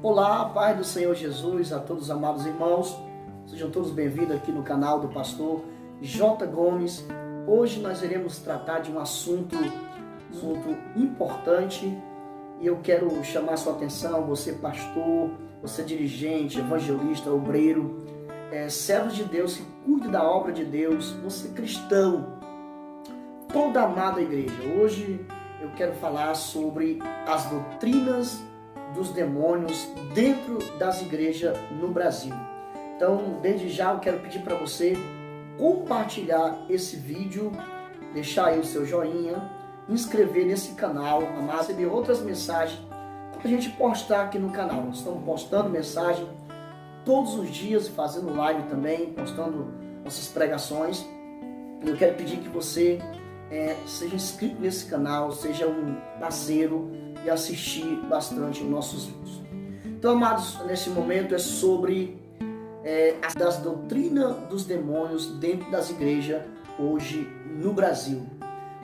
Olá, paz do Senhor Jesus, a todos os amados irmãos, sejam todos bem-vindos aqui no canal do pastor J. Gomes. Hoje nós iremos tratar de um assunto importante e eu quero chamar a sua atenção, você pastor, você dirigente, evangelista, obreiro, servo de Deus que cuide da obra de Deus, você cristão, toda a amada igreja. Hoje eu quero falar sobre as doutrinas dos demônios dentro das igrejas no Brasil. Então, desde já eu quero pedir para você compartilhar esse vídeo, deixar aí o seu joinha, inscrever nesse canal, receber outras mensagens para a gente postar aqui no canal. Nós estamos postando mensagem todos os dias, fazendo live também, postando nossas pregações. Eu quero pedir que você seja inscrito nesse canal, seja um parceiro e assistir bastante os nossos vídeos. Então, amados, nesse momento é sobre das doutrinas dos demônios dentro das igrejas hoje no Brasil.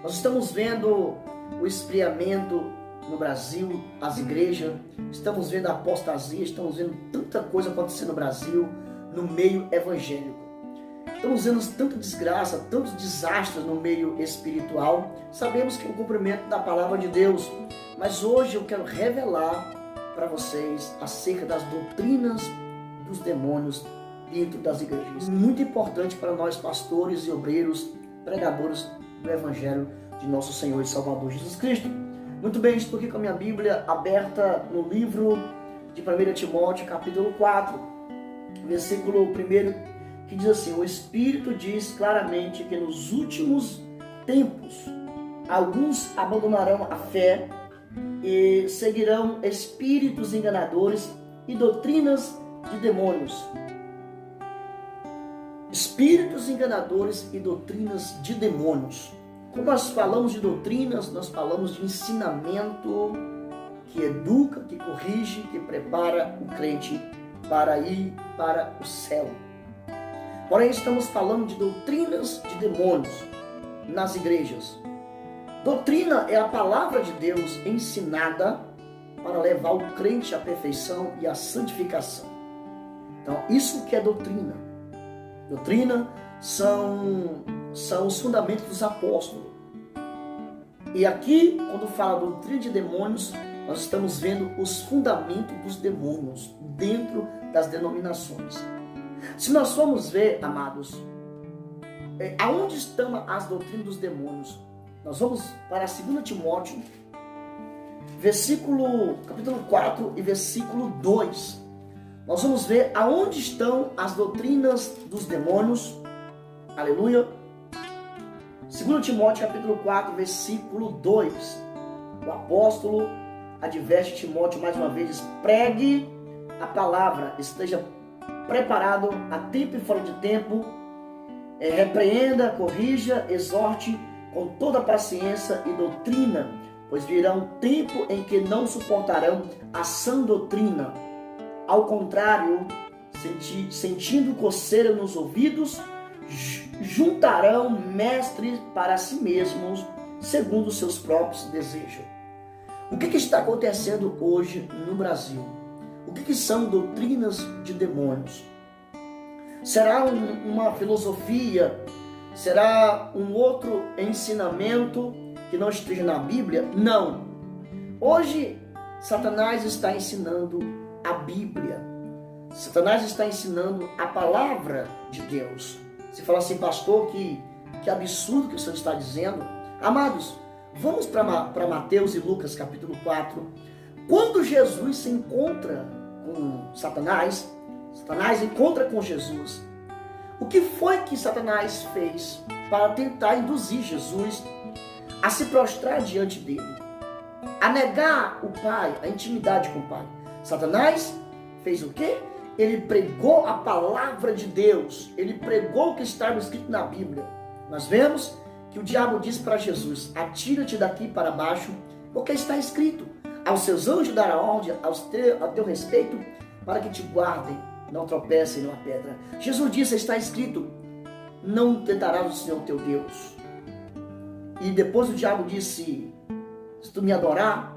Nós estamos vendo o esfriamento no Brasil, as igrejas, estamos vendo a apostasia, estamos vendo tanta coisa acontecendo no Brasil, no meio evangélico. Estamos vendo tanta desgraça, tantos desastres no meio espiritual. Sabemos que é o cumprimento da palavra de Deus, mas hoje eu quero revelar para vocês acerca das doutrinas dos demônios dentro das igrejas. Muito importante para nós pastores e obreiros, pregadores do Evangelho de nosso Senhor e Salvador Jesus Cristo. Muito bem, estou aqui com a minha Bíblia aberta no livro de 1 Timóteo, capítulo 4, versículo 1, que diz assim: o Espírito diz claramente que nos últimos tempos alguns abandonarão a fé e seguirão espíritos enganadores e doutrinas de demônios. Espíritos enganadores e doutrinas de demônios. Quando nós falamos de doutrinas, nós falamos de ensinamento que educa, que corrige, que prepara o crente para ir para o céu. Porém, estamos falando de doutrinas de demônios nas igrejas. Doutrina é a palavra de Deus ensinada para levar o crente à perfeição e à santificação. Então, isso que é doutrina. Doutrina são os fundamentos dos apóstolos. E aqui, quando fala doutrina de demônios, nós estamos vendo os fundamentos dos demônios dentro das denominações. Se nós formos ver, amados, aonde estão as doutrinas dos demônios, nós vamos para 2 Timóteo, capítulo 4 e versículo 2. Nós vamos ver aonde estão as doutrinas dos demônios. Aleluia. 2 Timóteo, capítulo 4, versículo 2. O apóstolo adverte Timóteo mais uma vez: pregue a palavra, esteja preparado a tempo e fora de tempo, repreenda, corrija, exorte com toda paciência e doutrina, pois virá um tempo em que não suportarão a sã doutrina. Ao contrário, sentindo coceira nos ouvidos, juntarão mestres para si mesmos, segundo os seus próprios desejos. O que está acontecendo hoje no Brasil? O que são doutrinas de demônios? Será uma filosofia? Será um outro ensinamento que não esteja na Bíblia? Não. Hoje, Satanás está ensinando a Bíblia. Satanás está ensinando a palavra de Deus. Você fala assim: pastor, que absurdo que o senhor está dizendo. Amados, vamos para Mateus e Lucas capítulo 4. Quando Jesus se encontra com Satanás encontra com Jesus. O que foi que Satanás fez para tentar induzir Jesus a se prostrar diante dele? A negar o Pai, a intimidade com o Pai. Satanás fez o quê? Ele pregou a palavra de Deus. Ele pregou o que estava escrito na Bíblia. Nós vemos que o diabo disse para Jesus: atira-te daqui para baixo, porque está escrito: aos seus anjos dará ordem a teu respeito, para que te guardem, não tropecem numa pedra. Jesus disse: está escrito: não tentarás o Senhor teu Deus. E depois o diabo disse: se tu me adorar,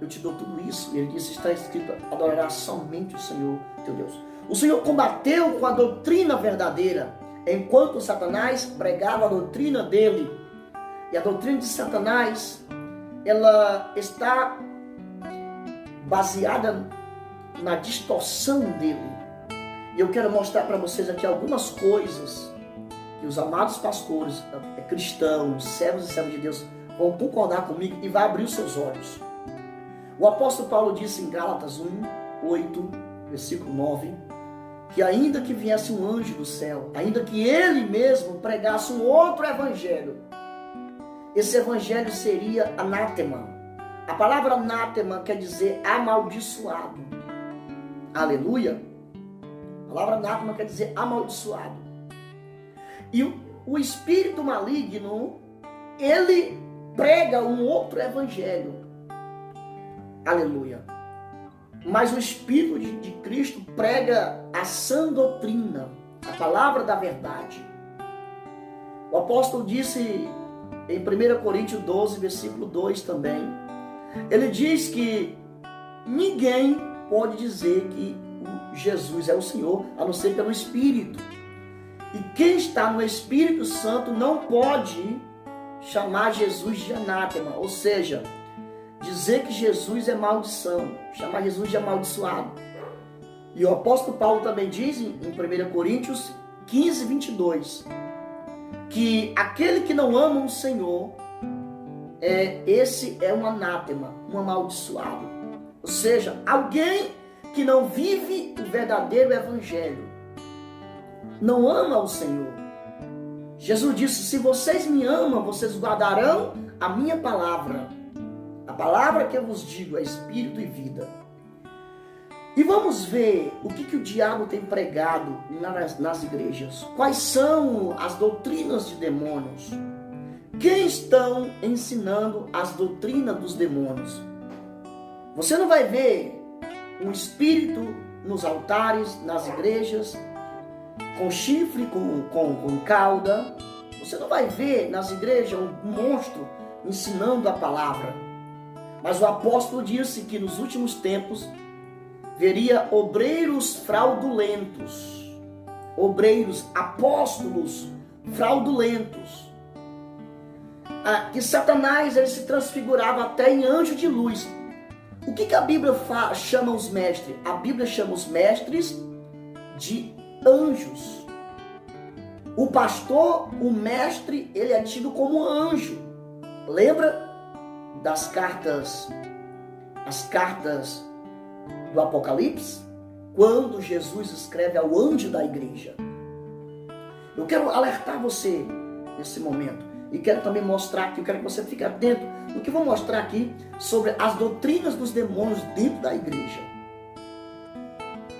eu te dou tudo isso. Ele disse, está escrito, adorarás somente o Senhor teu Deus. O Senhor combateu com a doutrina verdadeira, enquanto Satanás pregava a doutrina dele. E a doutrina de Satanás, ela está baseada na distorção dele. E eu quero mostrar para vocês aqui algumas coisas que os amados pastores, cristãos, servos e servas de Deus vão concordar comigo e vai abrir os seus olhos. O apóstolo Paulo disse em Gálatas 1:8, versículo 9, que ainda que viesse um anjo do céu, ainda que ele mesmo pregasse um outro evangelho, esse evangelho seria anátema. A palavra anátema quer dizer amaldiçoado. Aleluia. A palavra anátema quer dizer amaldiçoado. E o espírito maligno, ele prega um outro evangelho. Aleluia. Mas o Espírito de Cristo prega a sã doutrina, a palavra da verdade. O apóstolo disse em 1 Coríntios 12, versículo 2 também, ele diz que ninguém pode dizer que Jesus é o Senhor, a não ser pelo Espírito. E quem está no Espírito Santo não pode chamar Jesus de anátema, ou seja, dizer que Jesus é maldição, chamar Jesus de amaldiçoado. E o apóstolo Paulo também diz em 1 Coríntios 15, 22, que aquele que não ama o Senhor, esse é um anátema, um amaldiçoado. Ou seja, alguém que não vive o verdadeiro evangelho, não ama o Senhor. Jesus disse, se vocês me amam, vocês guardarão a minha palavra. A palavra que eu vos digo é espírito e vida. E vamos ver o que o diabo tem pregado nas igrejas. Quais são as doutrinas de demônios? Quem estão ensinando as doutrinas dos demônios? Você não vai ver um espírito nos altares, nas igrejas, com chifre, com cauda. Você não vai ver nas igrejas um monstro ensinando a palavra. Mas o apóstolo disse que nos últimos tempos veria obreiros fraudulentos, obreiros, apóstolos fraudulentos, que Satanás ele se transfigurava até em anjo de luz. O que a Bíblia chama os mestres? A Bíblia chama os mestres de anjos. O pastor, o mestre, ele é tido como anjo. Lembra das cartas, as cartas do Apocalipse? Quando Jesus escreve ao anjo da igreja. Eu quero alertar você nesse momento. E quero também mostrar aqui, eu quero que você fique atento no que eu vou mostrar aqui sobre as doutrinas dos demônios dentro da igreja.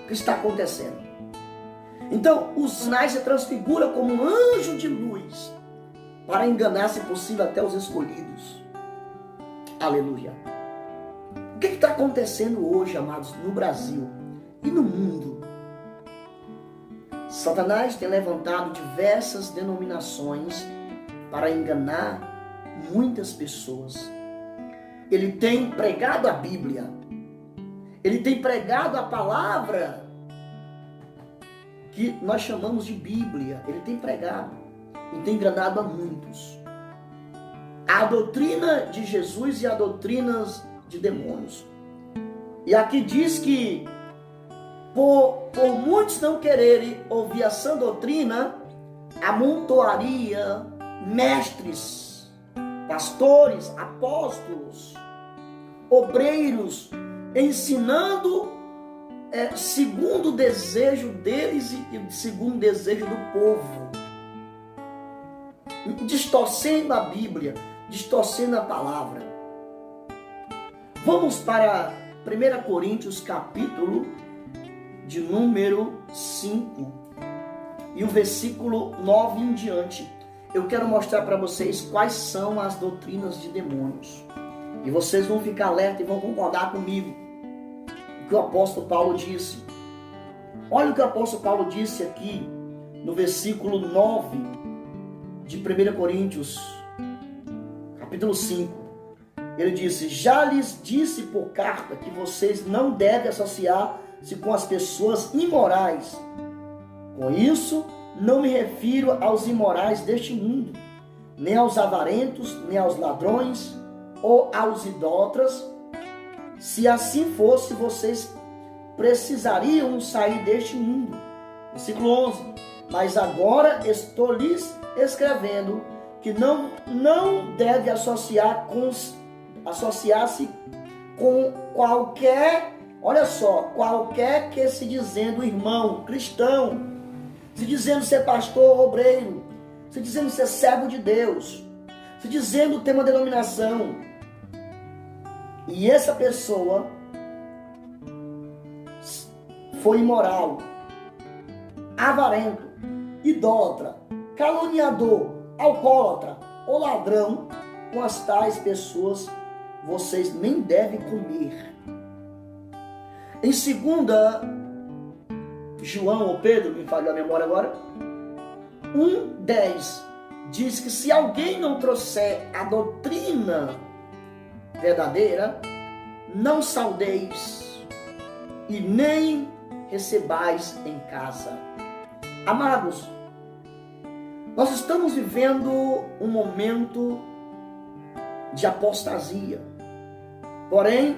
O que está acontecendo? Então, os sinais se transfiguram como um anjo de luz para enganar, se possível, até os escolhidos. Aleluia. O que está acontecendo hoje, amados, no Brasil e no mundo? Satanás tem levantado diversas denominações para enganar muitas pessoas. Ele tem pregado a Bíblia. Ele tem pregado a palavra que nós chamamos de Bíblia. Ele tem pregado e tem enganado a muitos. A doutrina de Jesus e a doutrina de demônios. E aqui diz que por muitos não quererem ouvir a sã doutrina, amontoaria mestres, pastores, apóstolos, obreiros, ensinando segundo o desejo deles e segundo o desejo do povo, distorcendo a Bíblia, distorcendo a palavra. Vamos para 1 Coríntios capítulo de número 5 e o versículo 9 em diante. Eu quero mostrar para vocês quais são as doutrinas de demônios. E vocês vão ficar alerta e vão concordar comigo. O que o apóstolo Paulo disse. Olha o que o apóstolo Paulo disse aqui no versículo 9 de 1 Coríntios, capítulo 5. Ele disse: já lhes disse por carta que vocês não devem associar-se com as pessoas imorais. Com isso, não me refiro aos imorais deste mundo, nem aos avarentos, nem aos ladrões ou aos idólatras. Se assim fosse, vocês precisariam sair deste mundo. Versículo 11. Mas agora estou lhes escrevendo que não deve associar-se com qualquer, olha só, qualquer que se dizendo irmão, cristão, se dizendo ser pastor, obreiro, se dizendo ser servo de Deus, se dizendo ter uma denominação, e essa pessoa foi imoral, avarento, idólatra, caluniador, alcoólatra ou ladrão, com as tais pessoas vocês nem devem comer. Em 2 João ou Pedro, me falhou a memória agora, 1:10, diz que se alguém não trouxer a doutrina verdadeira, não saudeis e nem recebais em casa. Amados, nós estamos vivendo um momento de apostasia. Porém,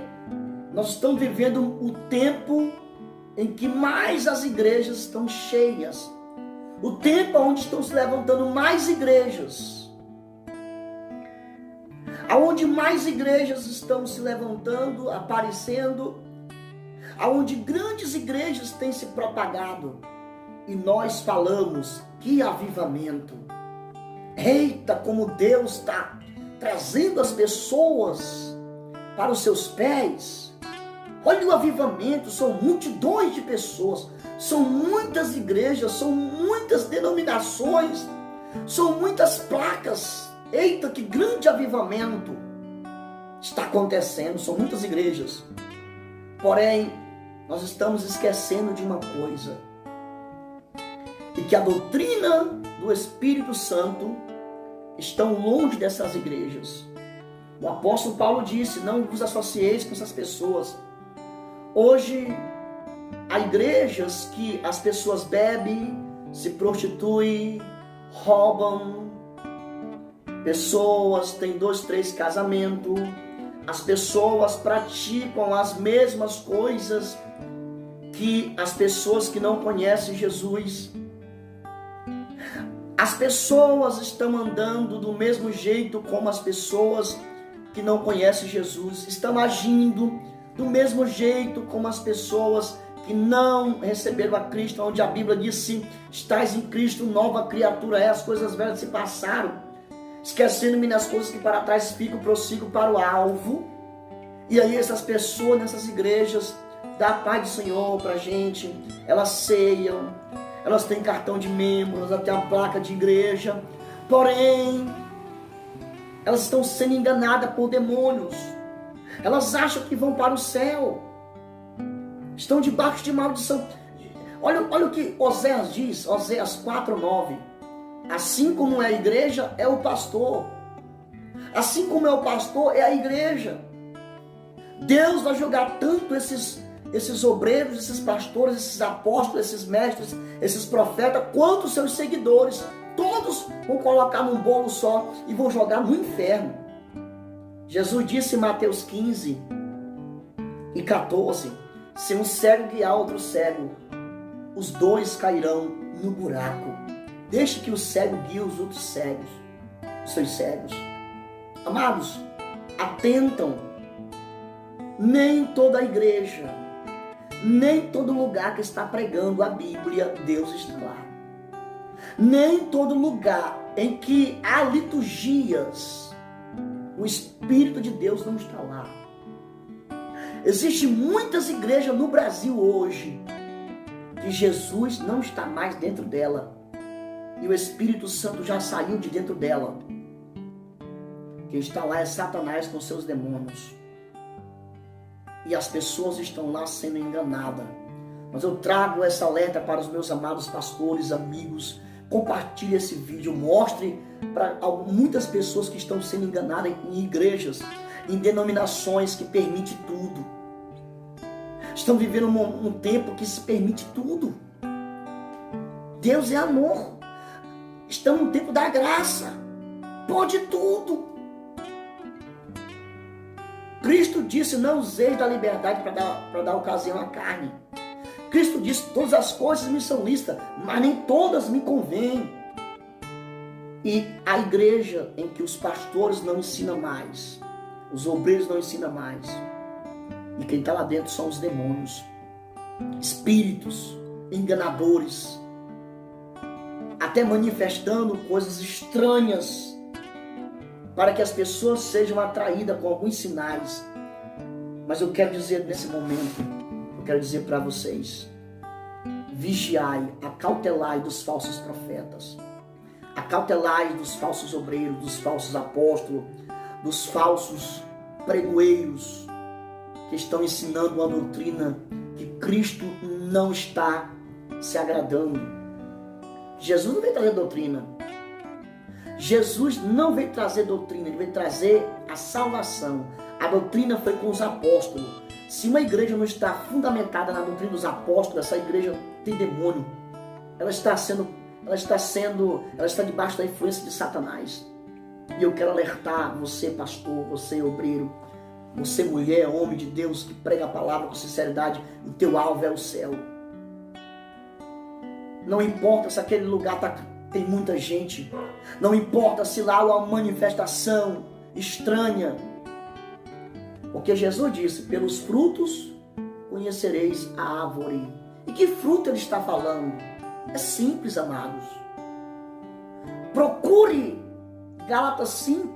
nós estamos vivendo o tempo em que mais as igrejas estão cheias. O tempo onde estão se levantando mais igrejas. Aonde mais igrejas estão se levantando, aparecendo. Aonde grandes igrejas têm se propagado. E nós falamos, que avivamento. Eita, como Deus está trazendo as pessoas para os seus pés. Olha o avivamento, são multidões de pessoas, são muitas igrejas, são muitas denominações, são muitas placas. Eita, que grande avivamento está acontecendo, são muitas igrejas. Porém, nós estamos esquecendo de uma coisa, e que a doutrina do Espírito Santo estão longe dessas igrejas. O apóstolo Paulo disse: não vos associeis com essas pessoas. Hoje, há igrejas que as pessoas bebem, se prostituem, roubam, pessoas têm 2, 3 casamentos, as pessoas praticam as mesmas coisas que as pessoas que não conhecem Jesus. As pessoas estão andando do mesmo jeito como as pessoas que não conhecem Jesus, estão agindo do mesmo jeito como as pessoas que não receberam a Cristo, onde a Bíblia diz: se estais em Cristo, nova criatura é, as coisas velhas se passaram, esquecendo-me das coisas que para trás ficam, prossigo para o alvo. E aí essas pessoas nessas igrejas, dá a paz do Senhor pra gente, elas ceiam, elas têm cartão de membro, elas têm a placa de igreja, porém, elas estão sendo enganadas por demônios. Elas acham que vão para o céu. Estão debaixo de maldição. Olha o que Oséias diz, Oséias 4:9. Assim como é a igreja, é o pastor. Assim como é o pastor, é a igreja. Deus vai jogar tanto esses obreiros, esses pastores, esses apóstolos, esses mestres, esses profetas, quanto os seus seguidores. Todos vão colocar num bolo só e vão jogar no inferno. Jesus disse em Mateus 15:14, se um cego guiar outro cego, os dois cairão no buraco. Deixe que o cego guie os outros cegos, os seus cegos. Amados, atentam, nem toda a igreja, nem todo lugar que está pregando a Bíblia, Deus está lá. Nem todo lugar em que há liturgias, o Espírito de Deus não está lá. Existem muitas igrejas no Brasil hoje que Jesus não está mais dentro dela e o Espírito Santo já saiu de dentro dela. Quem está lá é Satanás com seus demônios. E as pessoas estão lá sendo enganadas. Mas eu trago essa alerta para os meus amados pastores, amigos. Compartilhe esse vídeo, mostre para muitas pessoas que estão sendo enganadas em igrejas. em denominações que permite tudo. Estamos vivendo um tempo que se permite tudo. Deus é amor. Estamos no tempo da graça. Pode tudo. Cristo disse, não useis da liberdade para dar ocasião à carne. Cristo disse, todas as coisas me são lícitas, mas nem todas me convêm. E a igreja em que os pastores não ensinam mais, os obreiros não ensinam mais, e quem está lá dentro são os demônios, espíritos enganadores, até manifestando coisas estranhas, para que as pessoas sejam atraídas com alguns sinais. Mas eu quero dizer nesse momento, eu quero dizer para vocês, vigiai, acautelai dos falsos profetas, acautelai dos falsos obreiros, dos falsos apóstolos, dos falsos pregoeiros, que estão ensinando uma doutrina que Cristo não está se agradando. Jesus não veio trazer doutrina. Jesus não veio trazer doutrina, ele veio trazer a salvação. A doutrina foi com os apóstolos. Se uma igreja não está fundamentada na doutrina dos apóstolos, essa igreja tem demônio. Ela está debaixo da influência de Satanás. E eu quero alertar você, pastor, você, obreiro, você, mulher, homem de Deus, que prega a palavra com sinceridade, o teu alvo é o céu. Não importa se aquele lugar tem muita gente, não importa se lá há uma manifestação estranha, porque Jesus disse, pelos frutos conhecereis a árvore. E que fruto ele está falando? É simples, amados. Procure Gálatas 5,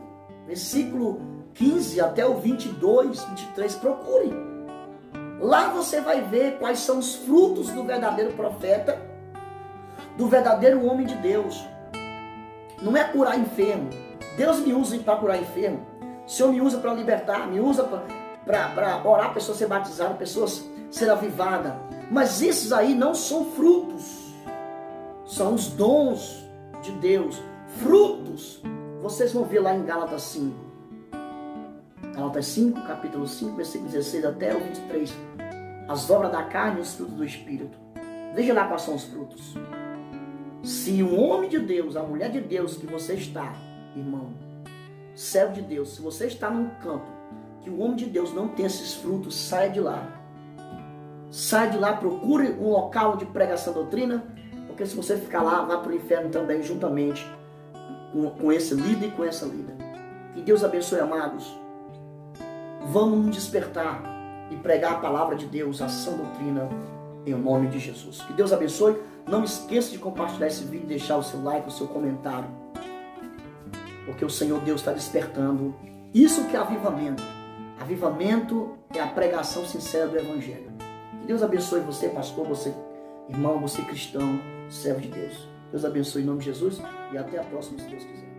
versículo 15 até o 22, 23, procure. Lá você vai ver quais são os frutos do verdadeiro profeta, do verdadeiro homem de Deus. Não é curar enfermo. Deus me usa para curar enfermo. O Senhor me usa para libertar, me usa para orar, pessoas ser batizadas, pessoas ser avivadas. Mas esses aí não são frutos. São os dons de Deus. Frutos, vocês vão ver lá em Gálatas 5. Gálatas 5, capítulo 5, versículo 16 até o 23. As obras da carne e os frutos do Espírito. Veja lá quais são os frutos. Se um homem de Deus, a mulher de Deus que você está, irmão, servo de Deus, se você está num campo que o homem de Deus não tem esses frutos, saia de lá. Saia de lá, procure um local de pregação doutrina, porque se você ficar lá, vá para o inferno também, juntamente com esse líder e com essa líder. Que Deus abençoe, amados. Vamos nos despertar e pregar a palavra de Deus, a sã doutrina, em nome de Jesus. Que Deus abençoe. Não esqueça de compartilhar esse vídeo, deixar o seu like, o seu comentário. Porque o Senhor Deus está despertando. Isso que é avivamento. Avivamento é a pregação sincera do Evangelho. Que Deus abençoe você, pastor, você, irmão, você cristão, servo de Deus. Deus abençoe em nome de Jesus e até a próxima, se Deus quiser.